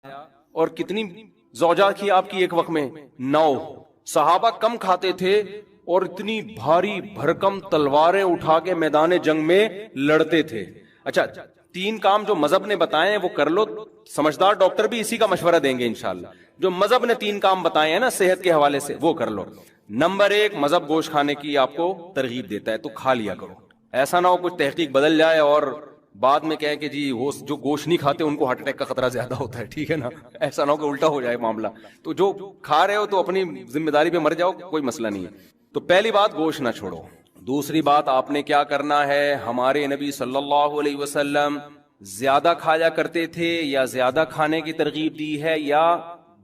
اور کتنی زوجات کی آپ کی ایک وقت میں؟ 9. صحابہ کم کھاتے تھے اور اتنی بھاری بھرکم تلواریں اٹھا کے میدان جنگ میں لڑتے تھے. اچھا 3 کام جو مذہب نے بتائے ہیں وہ کر لو. سمجھدار ڈاکٹر بھی اسی کا مشورہ دیں گے انشاءاللہ. جو مذہب نے 3 کام بتائے ہیں نا صحت کے حوالے سے وہ کر لو. نمبر 1، مذہب گوشت کھانے کی آپ کو ترغیب دیتا ہے تو کھا لیا کرو. ایسا نہ ہو کچھ تحقیق بدل جائے اور بعد میں کہیں کہ جی وہ جو گوشت نہیں کھاتے ان کو ہارٹ اٹیک کا خطرہ زیادہ ہوتا ہے. ٹھیک ہے نا، ایسا نہ ہو کہ الٹا ہو جائے معاملہ. تو جو کھا رہے ہو تو اپنی ذمہ داری پہ مر جاؤ، کوئی مسئلہ نہیں ہے. تو پہلی بات گوشت نہ چھوڑو. دوسری بات آپ نے کیا کرنا ہے، ہمارے نبی صلی اللہ علیہ وسلم زیادہ کھایا کرتے تھے یا زیادہ کھانے کی ترغیب دی ہے یا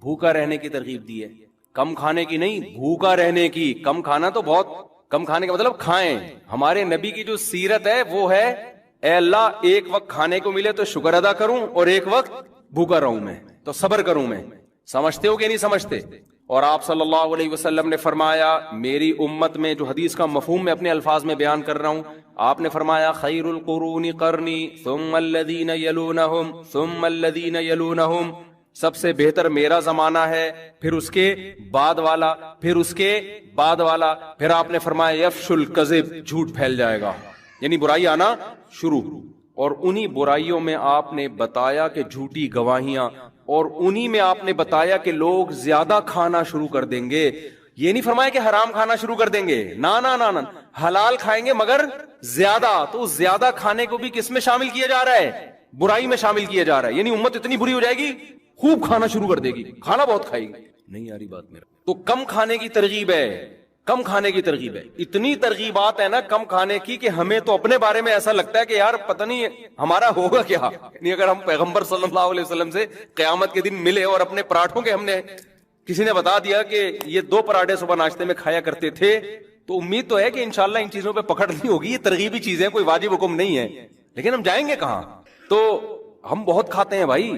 بھوکا رہنے کی ترغیب دی ہے؟ کم کھانے کی نہیں، بھوکا رہنے کی. کم کھانا تو بہت کم کھانے کا مطلب کھائیں. ہمارے نبی کی جو سیرت ہے وہ ہے اے اللہ ایک وقت کھانے کو ملے تو شکر ادا کروں اور ایک وقت بھوکا رہوں میں تو صبر کروں میں. سمجھتے ہو کہ نہیں سمجھتے؟ اور آپ صلی اللہ علیہ وسلم نے فرمایا، میری امت میں، جو حدیث کا مفہوم میں اپنے الفاظ میں بیان کر رہا ہوں، آپ نے فرمایا خیر القرون قرنی ثم الذین یلونہم ثم الذین یلونہم، سب سے بہتر میرا زمانہ ہے، پھر اس کے بعد والا، پھر اس کے بعد والا. پھر آپ نے فرمایا یفش الکذب، جھوٹ پھیل جائے گا، یعنی برائی آنا شروع. اور انہی برائیوں میں آپ نے بتایا کہ جھوٹی گواہیاں، اور انہی میں آپ نے بتایا کہ لوگ زیادہ کھانا شروع کر دیں گے. یہ نہیں فرمایا کہ حرام کھانا شروع کر دیں گے، نا نا نا نا، حلال کھائیں گے مگر زیادہ. تو زیادہ کھانے کو بھی کس میں شامل کیا جا رہا ہے؟ برائی میں شامل کیا جا رہا ہے. یعنی امت اتنی بری ہو جائے گی خوب کھانا شروع کر دے گی، کھانا بہت کھائے گی. نہیں آ رہی بات میرا. تو کم کھانے کی ترغیب ہے، کم کھانے کی ترغیب ہے. اتنی ترغیبات ہے نا کم کھانے کی کہ ہمیں تو اپنے بارے میں ایسا لگتا ہے کہ یار پتہ نہیں ہمارا ہوگا کیا. یعنی اگر ہم پیغمبر صلی اللہ علیہ وسلم سے قیامت کے دن ملے اور اپنے پراٹھوں کے، ہم نے کسی نے بتا دیا کہ یہ 2 پراٹھے صبح ناشتے میں کھایا کرتے تھے، تو امید تو ہے کہ انشاءاللہ ان چیزوں پہ پکڑ نہیں ہوگی. یہ ترغیبی چیزیں، کوئی واجب حکم نہیں ہے. لیکن ہم جائیں گے کہاں؟ تو ہم بہت کھاتے ہیں بھائی،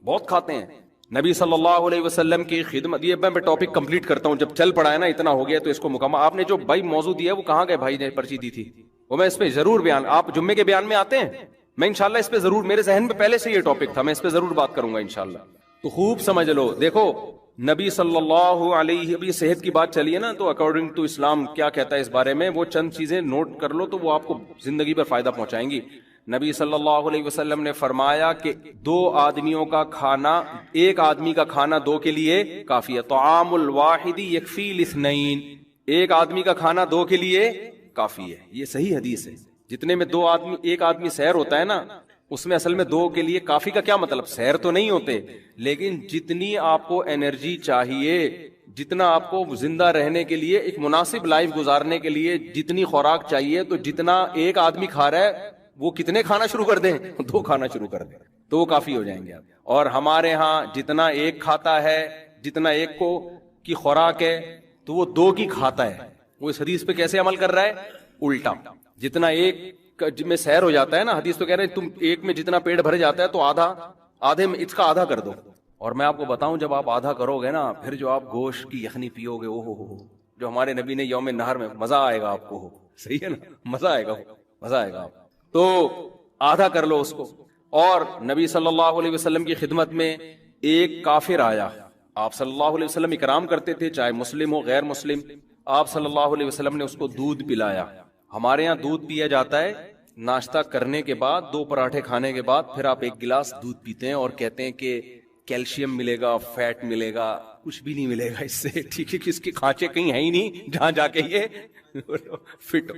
بہت کھاتے ہیں. نبی صلی اللہ علیہ وسلم کی خدمت، یہ میں ٹاپک کمپلیٹ کرتا ہوں، جب چل پڑا ہے نا اتنا ہو گیا تو اس کو مکمل. آپ نے جو بھائی موضوع دیا وہ کہاں گئے بھائی نے پرچی دی تھی؟ وہ میں اس پہ ضرور بیان، آپ جمعے کے بیان میں آتے ہیں، میں انشاءاللہ اس پہ ضرور، میرے ذہن میں پہلے سے یہ ٹاپک تھا، میں اس پہ ضرور بات کروں گا انشاءاللہ. تو خوب سمجھ لو. دیکھو نبی صلی اللہ علیہ، ابھی صحت کی بات چلی ہے نا، تو اکارڈنگ ٹو اسلام کیا کہتا ہے اس بارے میں، وہ چند چیزیں نوٹ کر لو تو وہ آپ کو زندگی پر فائدہ پہنچائیں گی. نبی صلی اللہ علیہ وسلم نے فرمایا کہ 2 آدمیوں کا کھانا، ایک آدمی کا کھانا 2 کے لیے کافی ہے. طعام الواحد یکفی الاثنین، ایک آدمی کا کھانا 2 کے لیے کافی ہے. یہ صحیح حدیث ہے. جتنے میں 2 آدمی، ایک آدمی سیر ہوتا ہے نا، اس میں اصل میں 2 کے لیے کافی کا کیا مطلب؟ سیر تو نہیں ہوتے، لیکن جتنی آپ کو انرجی چاہیے، جتنا آپ کو زندہ رہنے کے لیے، ایک مناسب لائف گزارنے کے لیے جتنی خوراک چاہیے، تو جتنا ایک آدمی کھا رہا ہے وہ کتنے کھانا شروع کر دیں؟ 2 کھانا شروع کر دیں تو وہ کافی ہو جائیں گے. اور ہمارے ہاں جتنا ایک کھاتا ہے، جتنا ایک کو کی خوراک ہے تو وہ 2 کی کھاتا ہے. وہ اس حدیث پہ کیسے عمل کر رہا ہے؟ الٹا. جتنا ایک میں سیر ہو جاتا ہے نا، حدیث تو کہہ رہے ہیں تم ایک میں جتنا پیٹ بھر جاتا ہے تو آدھے میں اس کا آدھا کر دو. اور میں آپ کو بتاؤں جب آپ آدھا کرو گے نا، پھر جو آپ گوشت کی یخنی پیو گے، اوہ جو ہمارے نبی نے یوم نہر میں، مزہ آئے گا آپ کو. صحیح ہے نا، مزہ آئے گا، مزہ آئے گا. تو آدھا کر لو اس کو. اور نبی صلی اللہ علیہ وسلم کی خدمت میں ایک کافر آیا، آپ صلی اللہ علیہ وسلم اکرام کرتے تھے چاہے مسلم ہو غیر مسلم. آپ صلی اللہ علیہ وسلم نے اس کو دودھ پلایا. ہمارے ہاں دودھ پیا جاتا ہے ناشتہ کرنے کے بعد، 2 پراٹھے کھانے کے بعد، پھر آپ 1 گلاس دودھ پیتے ہیں اور کہتے ہیں کہ کیلشیم ملے گا، فیٹ ملے گا. کچھ بھی نہیں ملے گا اس سے. ٹھیک ہے کہ اس کے کھانچے کہیں ہیں ہی نہیں جہاں جا کے یہ فٹ.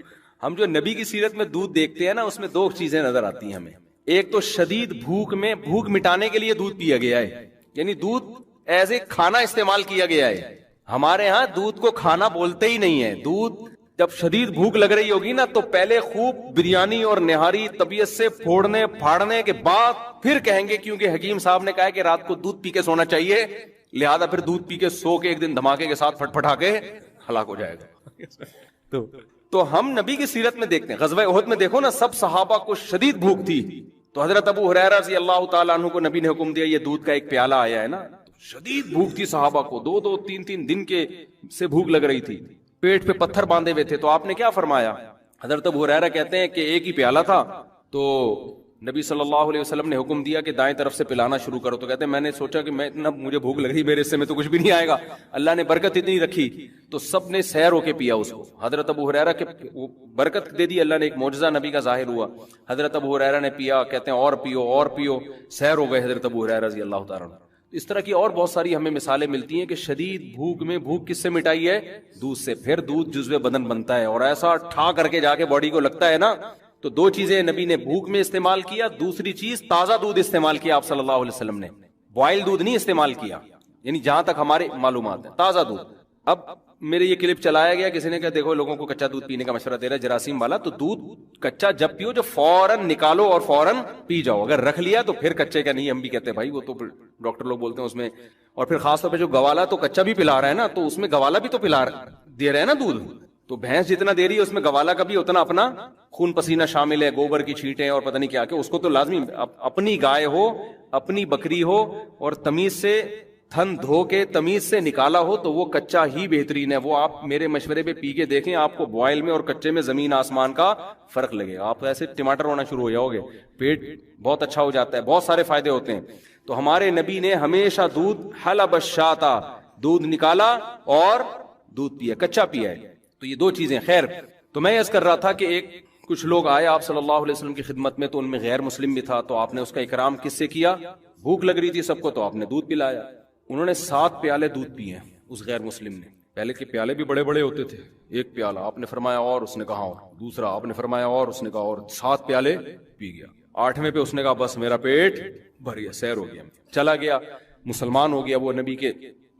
ہم جو نبی کی سیرت میں دودھ دیکھتے ہیں نا، اس میں 2 چیزیں نظر آتی ہیں ہمیں. ایک تو شدید بھوک میں، بھوک مٹانے کے لیے دودھ پیا گیا ہے، یعنی دودھ ایز اے کھانا استعمال کیا گیا ہے. ہمارے ہاں دودھ کو کھانا بولتے ہی نہیں ہے. دودھ جب شدید بھوک لگ رہی ہوگی نا تو پہلے خوب بریانی اور نہاری طبیعت سے پھوڑنے پھاڑنے کے بعد پھر کہیں گے، کیونکہ حکیم صاحب نے کہا ہے کہ رات کو دودھ پی کے سونا چاہیے، لہذا پھر دودھ پی کے سو کے ایک دن دھماکے کے ساتھ پھٹ پھٹا کے ہلاک ہو جائے گا. تو ہم نبی کی سیرت میں دیکھتے ہیں، غزوہ احد میں دیکھو نا، سب صحابہ کو شدید بھوک تھی، تو حضرت ابو ہریرہ رضی اللہ تعالیٰ عنہ کو نبی نے حکم دیا، یہ دودھ کا ایک پیالہ آیا ہے نا. شدید بھوک تھی صحابہ کو، 2 3 دن کے سے بھوک لگ رہی تھی، پیٹ پہ پتھر باندھے ہوئے تھے. تو آپ نے کیا فرمایا؟ حضرت ابو ہریرہ کہتے ہیں کہ ایک ہی پیالہ تھا، تو نبی صلی اللہ علیہ وسلم نے حکم دیا کہ دائیں طرف سے پلانا شروع کرو، تو کہتے ہیں میں نے سوچا کہ میں اتنا مجھے بھوک لگ رہی، میرے حصے میں تو کچھ بھی نہیں آئے گا، اللہ نے برکت اتنی رکھی تو سب نے سیر ہو کے پیا اس کو. حضرت ابو ہریرہ کے برکت دے دی اللہ نے، ایک معجزہ نبی کا ظاہر ہوا. حضرت ابو ہریرہ نے پیا، کہتے ہیں اور پیو اور پیو، سیر ہو گئے حضرت ابو ہریرہ رضی اللہ تعالیٰ عنہ. اس طرح کی اور بہت ساری ہمیں مثالیں ملتی ہیں کہ شدید بھوک میں بھوک کس سے مٹائی ہے؟ دودھ سے. پھر دودھ جزو بدن بنتا ہے اور ایسا ٹھا کر کے جا کے باڈی کو لگتا ہے نا. تو دو چیزیں نبی نے بھوک میں استعمال کیا، دوسری چیز تازہ دودھ استعمال کیا آپ صلی اللہ علیہ وسلم نے، بوائل دودھ نہیں استعمال کیا، یعنی جہاں تک ہمارے معلومات ہیں تازہ دودھ. اب میرے یہ کلپ چلایا گیا، کسی نے کہا دیکھو لوگوں کو کچا دودھ پینے کا مشورہ دے رہا ہے جراثیم والا، تو دودھ کچا جب پیو جو فوراً نکالو اور فوراً پی جاؤ، اگر رکھ لیا تو پھر کچے کا نہیں. ہم بھی کہتے ہیں بھائی وہ تو ڈاکٹر لوگ بولتے ہیں اس میں، اور پھر خاص طور پہ جو گوالا تو کچا بھی پلا رہا ہے نا، تو اس میں گوالا بھی تو دے رہے ہیں نا دودھ، تو بھینس جتنا دے رہی ہے اس میں گوالا کا بھی اتنا اپنا خون پسینہ شامل ہے، گوبر کی چھینٹیں اور پتہ نہیں کیا کہ اس کو تو لازمی اپنی گائے ہو اپنی بکری ہو اور تمیز سے تھن دھو کے تمیز سے نکالا ہو تو وہ کچا ہی بہترین ہے. وہ آپ میرے مشورے پہ پی کے دیکھیں، آپ کو بوائل میں اور کچے میں زمین آسمان کا فرق لگے گا. آپ ایسے ٹماٹر ہونا شروع ہو جاؤ گے، پیٹ بہت اچھا ہو جاتا ہے، بہت سارے فائدے ہوتے ہیں. تو ہمارے نبی نے ہمیشہ دودھ حلب الشاتا، دودھ نکالا اور دودھ پیا، کچا پیا ہے. تو یہ دو چیزیں. خیر، تو میں عرض کر رہا تھا کہ کچھ لوگ آئے آپ صلی اللہ علیہ وسلم کی خدمت میں، تو ان میں غیر مسلم بھی تھا، تو آپ نے اس کا اکرام کس سے کیا؟ بھوک لگ رہی تھی سب کو تو آپ نے دودھ پلایا. انہوں نے 7 پیالے دودھ پیے ہیں اس غیر مسلم نے. پہلے کے پیالے بھی بڑے بڑے ہوتے تھے، ایک پیالہ آپ نے فرمایا اور اس نے کہا اور، دوسرا آپ نے فرمایا اور اس نے کہا اور، 7 پیالے پی گیا. 8ویں پہ اس نے کہا بس میرا پیٹ بھر گیا، سیر ہو گیا، چلا گیا، مسلمان ہو گیا. وہ نبی کے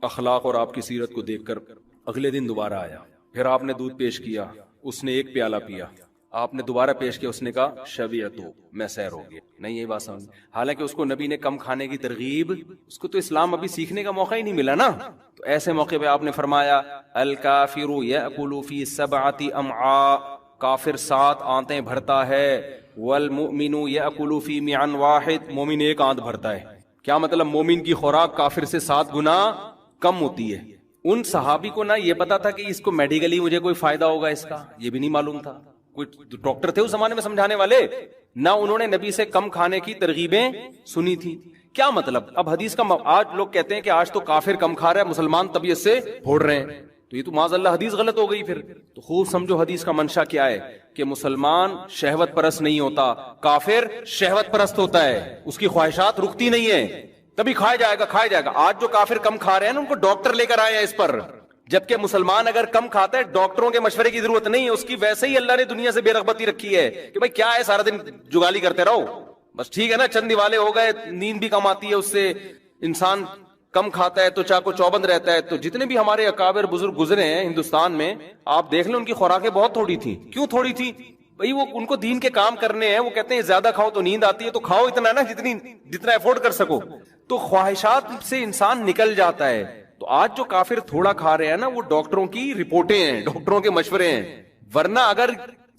اخلاق اور آپ کی سیرت کو دیکھ کر اگلے دن دوبارہ آیا، پھر آپ نے دودھ پیش کیا، اس نے 1 پیالہ پیا، آپ نے دوبارہ پیش کیا، اس نے کہا شبعتو، میں سیر ہو گیا. نہیں یہی بات سمجھ، حالانکہ اس کو نبی نے کم کھانے کی ترغیب، اس کو تو اسلام ابھی سیکھنے کا موقع ہی نہیں ملا نا. تو ایسے موقع پہ آپ نے فرمایا الکافر یأکل فی 7 امعاء، کافر 7 آنتیں بھرتا ہے، والمؤمن یأکل فی معا واحد، مومن 1 آنت بھرتا ہے. کیا مطلب؟ مومن کی خوراک کافر سے 7 گنا کم ہوتی ہے. ان صحابی کو نہ یہ پتا تھا کہ اس کو میڈیکلی مجھے کوئی فائدہ ہوگا اس کا، یہ بھی نہیں معلوم تھا. کوئی ڈاکٹر تھے اس زمانے میں سمجھانے والے؟ نہ انہوں نے نبی سے کم کھانے کی ترغیبیں سنی تھی. کیا مطلب؟ اب حدیث کا آج لوگ کہتے ہیں کہ آج تو کافر کم کھا رہا ہے، مسلمان طبیعت سے پھوڑ رہے ہیں، تو یہ تو معاذ اللہ حدیث غلط ہو گئی. پھر تو خوب سمجھو حدیث کا منشا کیا ہے، کہ مسلمان شہوت پرست نہیں ہوتا، کافر شہوت پرست ہوتا ہے، اس کی خواہشات رکتی نہیں ہے، تبھی کھایا جائے گا کھایا جائے گا. آج جو کافر کم کھا رہے ہیں نا ان کو ڈاکٹر لے کر آئے ہیں اس پر، جبکہ مسلمان اگر کم کھاتا ہے ڈاکٹروں کے مشورے کی ضرورت نہیں ہے، اس کی ویسے ہی اللہ نے دنیا سے بے رغبتی رکھی ہے کہ بھائی کیا ہے سارا دن جگالی کرتے رہو، بس ٹھیک ہے نا، چند دیوالے ہو گئے، نیند بھی کم آتی ہے اس سے، انسان کم کھاتا ہے تو چاقو چوبند رہتا ہے. تو جتنے بھی ہمارے اکابر بزرگ گزرے ہیں ہندوستان میں، آپ دیکھ لیں ان کی خوراکیں بہت تھوڑی تھیں. کیوں تھوڑی تھی؟ بھائی وہ ان کو دین کے کام کرنے ہیں، وہ کہتے ہیں زیادہ کھاؤ تو نیند آتی ہے، تو کھاؤ اتنا نا جتنا افورڈ کر سکو. تو خواہشات سے انسان نکل جاتا ہے. تو آج جو کافر تھوڑا کھا رہے ہیں نا، وہ ڈاکٹروں کی رپورٹیں ہیں، ڈاکٹروں کے مشورے ہیں، ورنہ اگر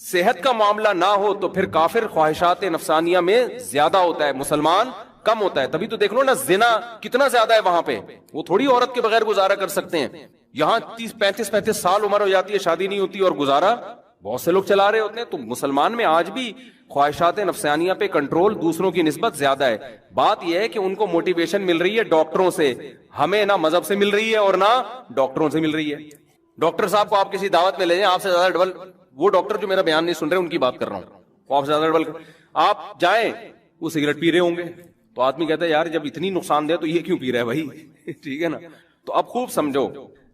صحت کا معاملہ نہ ہو تو پھر کافر خواہشات نفسانیہ میں زیادہ ہوتا ہے، مسلمان کم ہوتا ہے. تبھی تو دیکھ لو نا زنا کتنا زیادہ ہے وہاں پہ، وہ تھوڑی عورت کے بغیر گزارا کر سکتے ہیں. یہاں 30-35 سال عمر ہو جاتی ہے، شادی نہیں ہوتی اور گزارا بہت سے لوگ چلا رہے ہوتے ہیں. تو مسلمان میں آج بھی خواہشات نفسانیہ پہ کنٹرول دوسروں کی نسبت زیادہ ہے. بات یہ ہے کہ ان کو موٹیویشن مل رہی ہے ڈاکٹروں سے، ہمیں نہ مذہب سے مل رہی ہے اور نہ ڈاکٹروں سے مل رہی ہے. ڈاکٹر صاحب کو آپ کسی دعوت میں لے جائیں، آپ سے زیادہ ڈبل، وہ ڈاکٹر جو میرا بیان نہیں سن رہے ان کی بات کر رہا ہوں، وہ آپ سے زیادہ ڈبل، آپ جائیں وہ سگریٹ پی رہے ہوں گے، تو آدمی کہتا ہے یار جب اتنی نقصان دہ تو یہ کیوں پی رہا ہے بھائی ٹھیک ہے نا. تو اب خوب سمجھو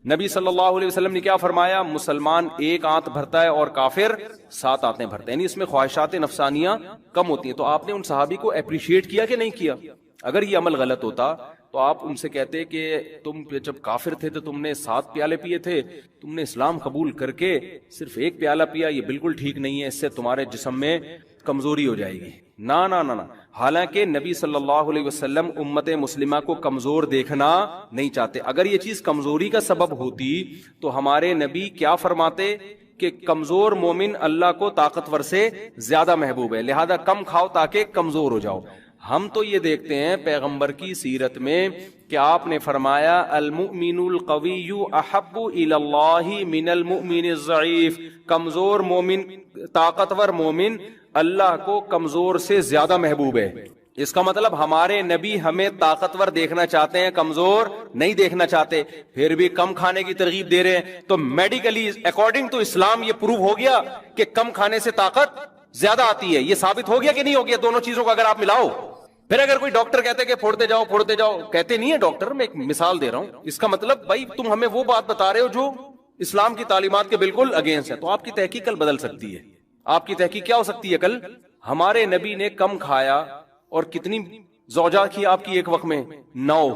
نبی صلی اللہ علیہ وسلم نے کیا فرمایا؟ مسلمان 1 آنت بھرتا ہے اور کافر 7 آنتیں بھرتا ہے، یعنی اس میں خواہشات نفسانیہ کم ہوتی ہیں. تو آپ نے ان صحابی کو اپریشیٹ کیا کہ نہیں کیا؟ اگر یہ عمل غلط ہوتا تو آپ ان سے کہتے کہ تم جب کافر تھے تو تم نے 7 پیالے پیے تھے، تم نے اسلام قبول کر کے صرف 1 پیالہ پیا، یہ بالکل ٹھیک نہیں ہے، اس سے تمہارے جسم میں کمزوری ہو جائے گی. نہ نہ نہ، حالانکہ نبی صلی اللہ علیہ وسلم امت مسلمہ کو کمزور دیکھنا نہیں چاہتے. اگر یہ چیز کمزوری کا سبب ہوتی تو ہمارے نبی کیا فرماتے کہ کمزور مومن اللہ کو طاقتور سے زیادہ محبوب ہے، لہذا کم کھاؤ تاکہ کمزور ہو جاؤ. ہم تو یہ دیکھتے ہیں پیغمبر کی سیرت میں کہ آپ نے فرمایا المؤمن القوی احب الی اللہ من المؤمن الضعیف، کمزور مومن، طاقتور مومن اللہ کو کمزور سے زیادہ محبوب ہے. اس کا مطلب ہمارے نبی ہمیں طاقتور دیکھنا چاہتے ہیں, کمزور نہیں دیکھنا چاہتے, پھر بھی کم کھانے کی ترغیب دے رہے ہیں. تو میڈیکلی اکارڈنگ ٹو اسلام یہ پروو ہو گیا کہ کم کھانے سے طاقت زیادہ آتی ہے. یہ ثابت ہو گیا کہ نہیں ہو گیا؟ دونوں چیزوں کو اگر آپ ملاؤ. پھر اگر کوئی ڈاکٹر کہتے کہ پھوڑتے جاؤ, کہتے نہیں ہے ڈاکٹر, میں ایک مثال دے رہا ہوں. اس کا مطلب بھائی تم ہمیں وہ بات بتا رہے ہو جو اسلام کی تعلیمات کے بالکل اگینسٹ ہے. تو آپ کی تحقیق کل بدل سکتی ہے. آپ کی تحقیق کیا ہو سکتی ہے کل؟ ہمارے نبی نے کم کھایا, اور کتنی زوجات کی آپ کی ایک وقت میں 9.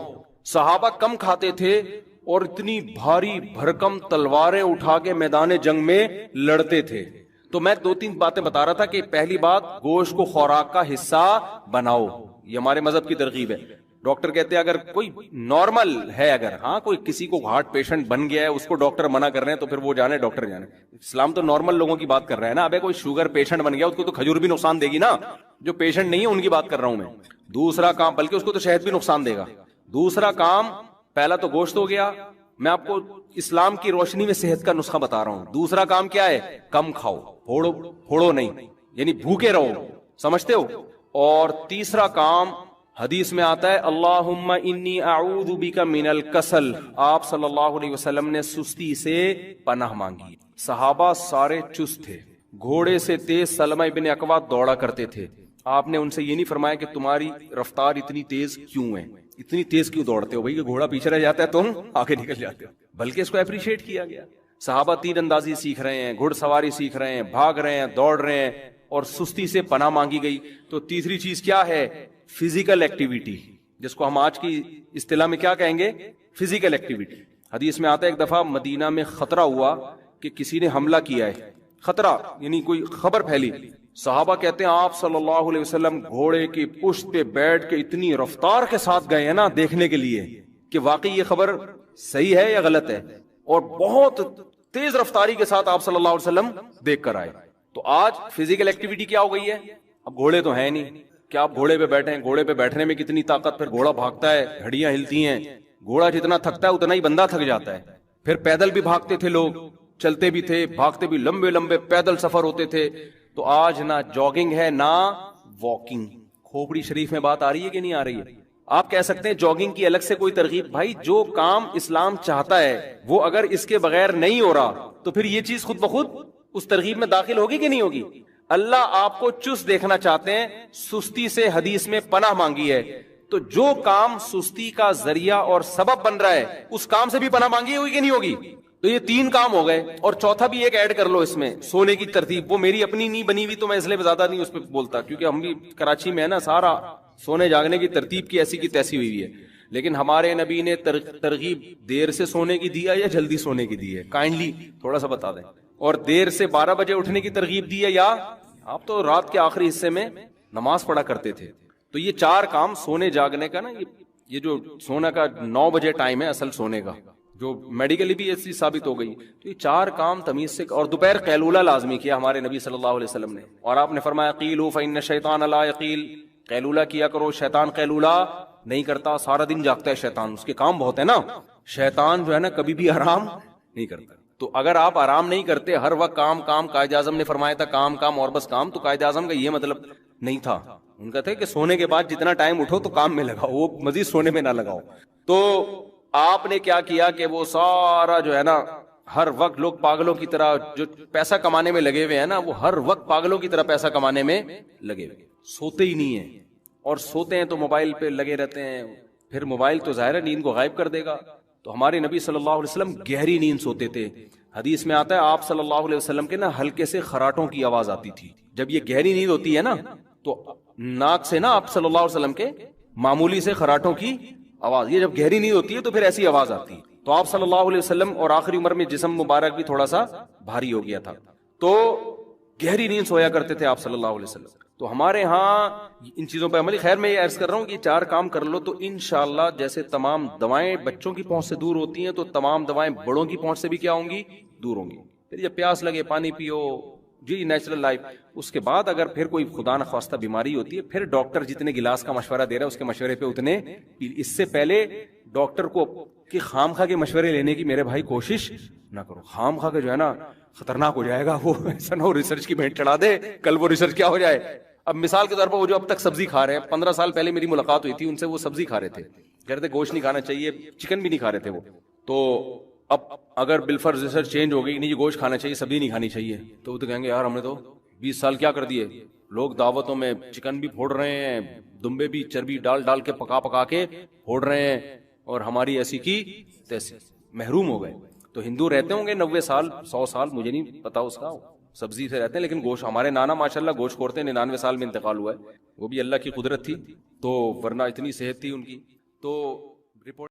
صحابہ کم کھاتے تھے اور اتنی بھاری بھرکم تلواریں اٹھا کے میدان جنگ میں لڑتے تھے. تو میں 2-3 باتیں بتا رہا تھا کہ پہلی بات, گوشت کو خوراک کا حصہ بناؤ. یہ ہمارے مذہب کی ترغیب ہے. ڈاکٹر کہتے ہیں اگر کوئی نارمل ہے, اگر ہاں کوئی کسی کو ہارٹ پیشنٹ بن گیا ہے, اس کو ڈاکٹر منع کر رہے ہیں, تو پھر وہ جانے ڈاکٹر جانے. اسلام تو نارمل لوگوں کی بات کر رہا ہے نا. ابے کوئی شوگر پیشنٹ بن گیا, اس کو تو کھجور بھی نقصان دے گی نا. جو پیشنٹ نہیں ہے ان کی بات کر رہا ہوں میں. دوسرا کام, بلکہ اس کو تو شہد بھی نقصان دے گا. دوسرا کام, پہلا تو گوشت ہو گیا, میں آپ کو اسلام کی روشنی میں صحت کا نسخہ بتا رہا ہوں. دوسرا کام کیا ہے؟ کم کھاؤ, پھوڑو نہیں, یعنی بھوکے رہو, سمجھتے ہو. اور تیسرا کام حدیث میں آتا ہے, اللہم انی اعوذ بک من الکسل. آپ صلی اللہ علیہ وسلم نے سستی سے پناہ مانگی. صحابہ سارے چست تھے, گھوڑے سے تیز سلمہ ابن اکوا دوڑا کرتے تھے. آپ نے ان سے یہ نہیں فرمایا کہ تمہاری رفتار اتنی تیز کیوں ہے, اتنی تیز کیوں دوڑتے ہو بھائی, کہ گھوڑا پیچھے رہ جاتا ہے تم آگے نکل جاتے ہو. بلکہ اس کو اپریشیٹ کیا گیا. صحابہ تیر اندازی سیکھ رہے ہیں, گھڑ سواری سیکھ رہے ہیں, بھاگ رہے ہیں, دوڑ رہے ہیں, اور سستی سے پناہ مانگی گئی. تو تیسری چیز کیا ہے؟ فزیکل ایکٹیویٹی, جس کو ہم آج کی اصطلاح میں کیا کہیں گے؟ Physical activity. حدیث میں آتا ہے ایک دفعہ مدینہ میں خطرہ ہوا کہ کسی نے حملہ کیا ہے. خطرہ یعنی کوئی خبر پھیلی. صحابہ کہتے ہیں آپ صلی اللہ علیہ وسلم گھوڑے کی پشت پہ بیٹھ کے اتنی رفتار کے ساتھ گئے ہیں نا دیکھنے کے لیے کہ واقعی یہ خبر صحیح ہے یا غلط ہے, اور بہت تیز رفتاری کے ساتھ آپ صلی اللہ علیہ وسلم دیکھ کر آئے. تو آج فزیکل ایکٹیویٹی کیا ہو گئی ہے؟ اب گھوڑے تو ہیں نہیں, کیا آپ گھوڑے پہ بیٹھیں, گھوڑے پہ بیٹھنے میں کتنی طاقت, پھر گھوڑا بھاگتا ہے, ہڈیاں ہلتی ہیں, گھوڑا جتنا تھکتا ہے اتنا ہی بندہ تھک جاتا ہے. پھر پیدل بھی بھاگتے تھے لوگ, چلتے بھی تھے, بھاگتے بھی, لمبے لمبے پیدل سفر ہوتے تھے. تو آج نہ جاگنگ ہے نہ واکنگ. کھوپڑی شریف میں بات آ رہی ہے کہ نہیں آ رہی ہے؟ آپ کہہ سکتے ہیں جاگنگ کی الگ سے کوئی ترغیب. بھائی جو کام اسلام چاہتا ہے وہ اگر اس کے بغیر نہیں ہو رہا تو پھر یہ چیز خود بخود اس ترغیب میں داخل ہوگی کہ نہیں ہوگی؟ اللہ آپ کو چست دیکھنا چاہتے ہیں, سستی سے حدیث میں پناہ مانگی ہے. تو جو کام سستی کا ذریعہ اور سبب بن رہا ہے اس کام سے بھی پناہ مانگی ہوگی کہ نہیں ہوگی؟ تو یہ 3 کام ہو گئے. اور چوتھا بھی ایک ایڈ کر لو اس میں, سونے کی ترتیب. وہ میری اپنی نہیں بنی ہوئی تو میں اس لیے زیادہ نہیں اس پہ بولتا, کیونکہ ہم بھی کراچی میں ہے نا, سارا سونے جاگنے کی ترتیب کی ایسی کی تیسی ہوئی ہے. لیکن ہمارے نبی نے ترغیب دیر سے سونے کی دی ہے یا جلدی سونے کی دی ہے؟ کائنڈلی تھوڑا سا بتا دیں. اور دیر سے 12 بجے اٹھنے کی ترغیب دی ہے, یا آپ تو رات کے آخری حصے میں نماز پڑھا کرتے تھے. تو یہ 4 کام سونے جاگنے کا نا, یہ جو سونا کا 9 بجے ٹائم ہے اصل سونے کا, جو میڈیکلی بھی ایسی ثابت ہو گئی. تو یہ 4 کام تمیز سے. اور دوپہر قیلولہ لازمی کیا ہمارے نبی صلی اللہ علیہ وسلم نے, اور آپ نے فرمایا قیلوا فإن الشیطان لا یقیل, قیلولہ کیا کرو, شیطان قیلولہ نہیں کرتا, سارا دن جاگتا ہے شیطان, اس کے کام بہت ہے نا. شیطان جو ہے نا کبھی بھی آرام نہیں کرتا. تو اگر آپ آرام نہیں کرتے, ہر وقت کام کام, قائد اعظم نے فرمایا تھا کام کام اور بس کام, تو قائد اعظم کا یہ مطلب نہیں تھا. ان کا تھا کہ سونے کے بعد جتنا ٹائم اٹھو تو کام میں لگاؤ, وہ مزید سونے میں نہ لگاؤ. تو آپ نے کیا کیا کہ وہ سارا جو ہے نا, ہر وقت لوگ پاگلوں کی طرح جو پیسہ کمانے میں لگے ہوئے ہیں نا, وہ ہر وقت پاگلوں کی طرح پیسہ کمانے میں لگے ہوئے, سوتے ہی نہیں ہیں. اور سوتے ہیں تو موبائل پہ لگے رہتے ہیں, پھر موبائل تو ظاہر ہے نیند کو غائب کر دے گا. تو ہمارے نبی صلی اللہ علیہ وسلم گہری نیند سوتے تھے. حدیث میں آتا ہے آپ صلی اللہ علیہ وسلم کے نا ہلکے سے خراٹوں کی آواز آتی تھی. جب یہ گہری نیند ہوتی ہے نا تو ناک سے نا آپ صلی اللہ علیہ وسلم کے معمولی سے خراٹوں کی آواز, یہ جب گہری نیند ہوتی ہے تو پھر ایسی آواز آتی ہے. تو آپ صلی اللہ علیہ وسلم اور آخری عمر میں جسم مبارک بھی تھوڑا سا بھاری ہو گیا تھا, تو گہری نیند سویا کرتے تھے آپ صلی اللہ علیہ وسلم. تو ہمارے ہاں ان چیزوں پہ عملی. خیر میں یہ عرض کر رہا ہوں کہ 4 کام کر لو تو انشاءاللہ جیسے تمام دوائیں بچوں کی پہنچ سے دور ہوتی ہیں تو تمام دوائیں بڑوں کی پہنچ سے بھی کیا ہوں گی, دور ہوں گی. پھر جب پیاس لگے پانی پیو, جی نیچرل لائف. اس کے بعد اگر پھر کوئی خدا نخواستہ بیماری ہوتی ہے, پھر ڈاکٹر جتنے گلاس کا مشورہ دے رہا ہے اس کے مشورے پہ اتنے. اس سے پہلے ڈاکٹر کو کہ خام خواہ کے مشورے لینے کی میرے بھائی کوشش نہ کرو. خام خواہ کے جو ہے نا خطرناک ہو جائے گا وہ، ایسا نہ ہو ریسرچ کی بھینٹ چڑھا دے کل وہ ریسرچ کیا ہو جائے. اب مثال کے طور پر وہ جو اب تک سبزی کھا رہے ہیں، 15 سال پہلے میری ملاقات ہوئی تھی ان سے، وہ سبزی کھا رہے تھے، کہہ رہے تھے گوشت نہیں کھانا چاہیے، چکن بھی نہیں کھا رہے تھے وہ. تو اب اگر بالفرض ریسرچ چینج ہو گئی نہیں یہ گوشت کھانا چاہیے سبزی نہیں کھانی چاہیے، تو وہ تو کہیں گے یار ہم نے تو 20 سال کیا کر دیے، لوگ دعوتوں میں چکن بھی پھوڑ رہے ہیں، دمبے بھی چربی ڈال ڈال کے پکا کے پھوڑ رہے ہیں، اور ہماری ایسی کی تیسی، محروم ہو گئے. تو ہندو رہتے ہوں گے 90 سال 100 سال، مجھے نہیں پتا اس کا، سبزی سے رہتے ہیں، لیکن گوشت، ہمارے نانا ماشاءاللہ گوشت کھوڑتے ہیں، 99 سال میں انتقال ہوا ہے، وہ بھی اللہ کی قدرت تھی، تو ورنہ اتنی صحت تھی ان کی. تو